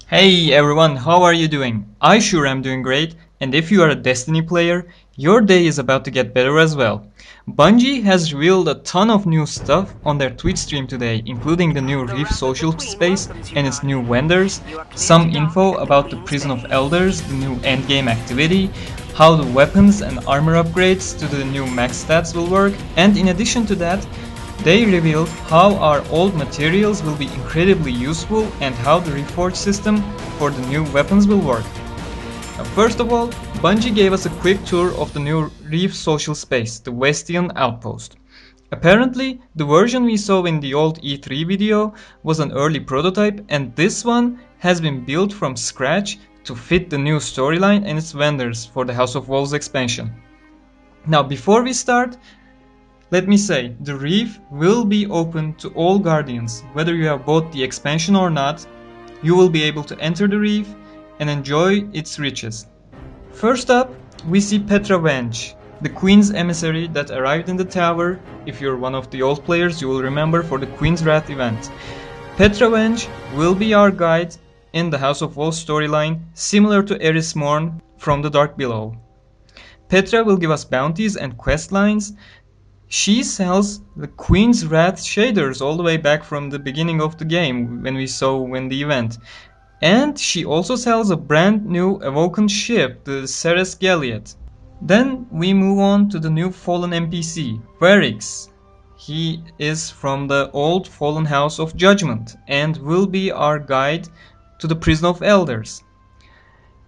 Hey everyone, how are you doing? I sure am doing great, and if you are a Destiny player, your day is about to get better as well. Bungie has revealed a ton of new stuff on their Twitch stream today, including the new Reef social space and its new vendors, some info about the Prison of Elders, the new endgame activity, how the weapons and armor upgrades to the new max stats will work, and in addition to that, they revealed how our old materials will be incredibly useful and how the reforge system for the new weapons will work. Now, first of all, Bungie gave us a quick tour of the new Reef social space, the Vestian Outpost. Apparently, the version we saw in the old E3 video was an early prototype, and this one has been built from scratch to fit the new storyline and its vendors for the House of Wolves expansion. Now, before we start, let me say, the Reef will be open to all Guardians. Whether you have bought the expansion or not, you will be able to enter the Reef and enjoy its riches. First up, we see Petra Venge, the Queen's emissary that arrived in the tower. If you're one of the old players, you will remember for the Queen's Wrath event. Petra Venge will be our guide in the House of Wolves storyline, similar to Eris Morn from the Dark Below. Petra will give us bounties and quest lines. She sells the Queen's Wrath shaders all the way back from the beginning of the game when we saw in the event. And she also sells a brand new awoken ship, the Ceres Galliot. Then we move on to the new fallen NPC, Varix. He is from the old fallen House of Judgment and will be our guide to the Prison of Elders.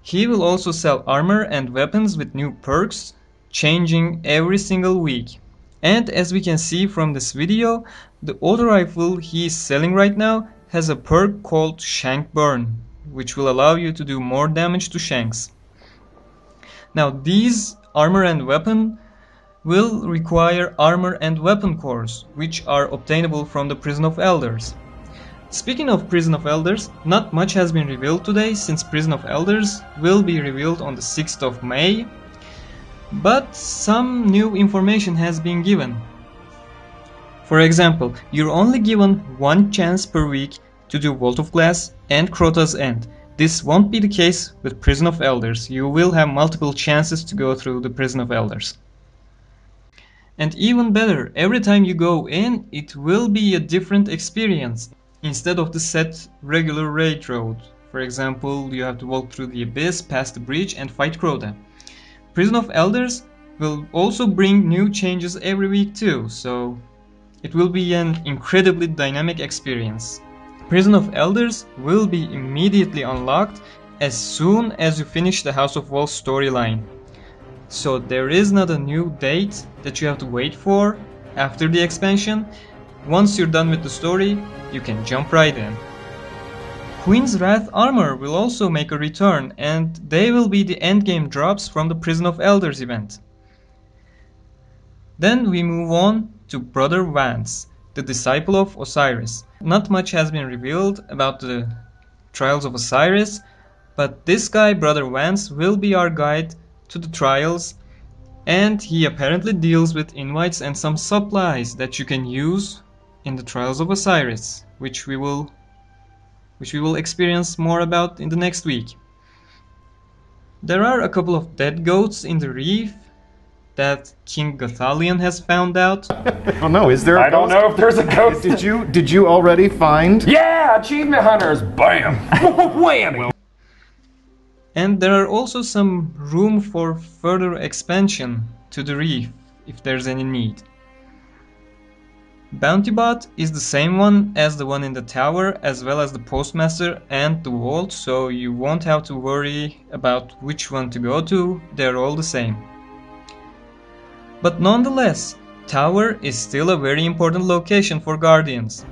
He will also sell armor and weapons with new perks, changing every single week. And as we can see from this video, the auto rifle he is selling right now has a perk called Shank Burn, which will allow you to do more damage to shanks. Now these armor and weapon will require armor and weapon cores, which are obtainable from the Prison of Elders. Speaking of Prison of Elders, not much has been revealed today since Prison of Elders will be revealed on the 6th of May. But some new information has been given. For example, you're only given one chance per week to do Vault of Glass and Crota's End. This won't be the case with Prison of Elders. You will have multiple chances to go through the Prison of Elders. And even better, every time you go in, it will be a different experience instead of the set regular raid road. For example, you have to walk through the abyss, past the breach and fight Crota. Prison of Elders will also bring new changes every week too, so it will be an incredibly dynamic experience. Prison of Elders will be immediately unlocked as soon as you finish the House of Wolves storyline. So there is not a new date that you have to wait for after the expansion. Once you're done with the story, you can jump right in. Queen's Wrath armor will also make a return, and they will be the endgame drops from the Prison of Elders event. Then we move on to Brother Vance, the disciple of Osiris. Not much has been revealed about the Trials of Osiris, but this guy, Brother Vance, will be our guide to the trials, and he apparently deals with invites and some supplies that you can use in the Trials of Osiris, which we will experience more about in the next week. There are a couple of dead goats in the Reef that King Gothalion has found out. Oh no, is there a I don't know if there's a ghost. Did you already find? Yeah, achievement hunters, bam, whammy. And there are also some room for further expansion to the Reef if there's any need. Bounty Bot is the same one as the one in the tower, as well as the Postmaster and the Vault, so you won't have to worry about which one to go to, they're all the same. But nonetheless, Tower is still a very important location for Guardians.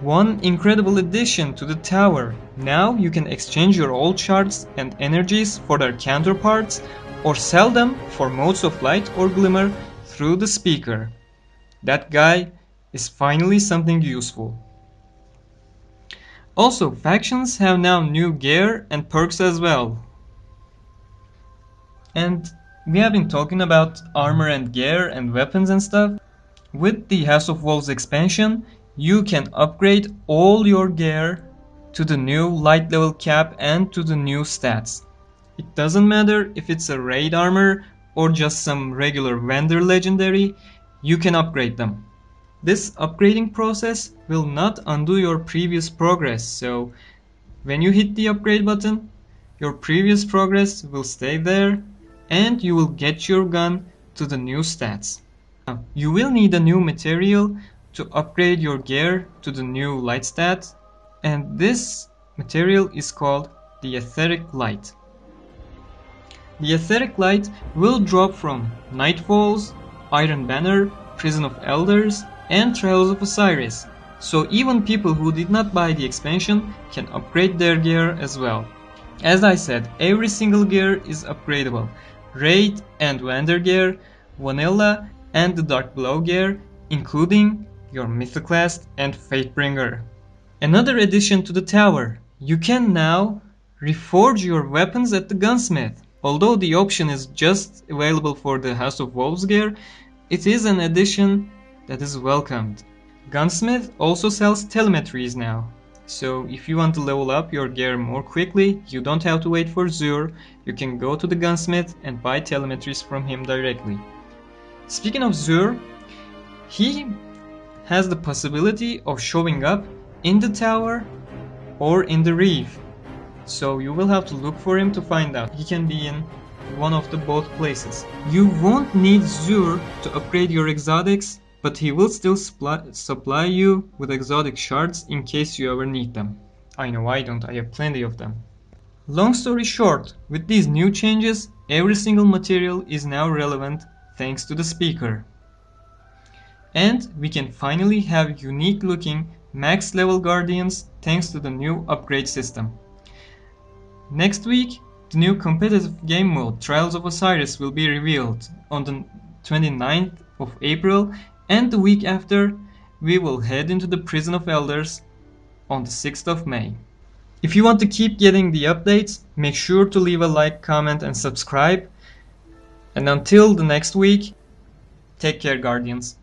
One incredible addition to the Tower: now you can exchange your old shards and energies for their counterparts, or sell them for modes of light or glimmer through the speaker. That guy is finally something useful. Also, factions have now new gear and perks as well. And we have been talking about armor and gear and weapons and stuff. With the House of Wolves expansion, you can upgrade all your gear to the new light level cap and to the new stats. It doesn't matter if it's a raid armor or just some regular vendor legendary, you can upgrade them. This upgrading process will not undo your previous progress, so when you hit the upgrade button, your previous progress will stay there and you will get your gun to the new stats. Now, you will need a new material to upgrade your gear to the new light stat, and this material is called the Etheric Light. The Etheric Light will drop from Nightfalls, Iron Banner, Prison of Elders, and Trials of Osiris, so even people who did not buy the expansion can upgrade their gear as well. As I said, every single gear is upgradable. Raid and Vendor gear, Vanilla and the Dark Below gear, including your Mythoclast and Fatebringer. Another addition to the tower, you can now reforge your weapons at the gunsmith. Although the option is just available for the House of Wolves gear, it is an addition that is welcomed. Gunsmith also sells telemetries now, so if you want to level up your gear more quickly, you don't have to wait for Zur, you can go to the gunsmith and buy telemetries from him directly. Speaking of Zur, he has the possibility of showing up in the tower or in the Reef, so you will have to look for him to find out. He can be in one of the both places. You won't need Zur to upgrade your exotics, but he will still supply you with exotic shards in case you ever need them. I know I don't, I have plenty of them. Long story short, with these new changes, every single material is now relevant thanks to the speaker. And we can finally have unique looking max level guardians thanks to the new upgrade system. Next week, the new competitive game mode Trials of Osiris will be revealed on the 29th of April, and the week after we will head into the Prison of Elders on the 6th of May. If you want to keep getting the updates, make sure to leave a like, comment and subscribe. And until the next week, take care, Guardians.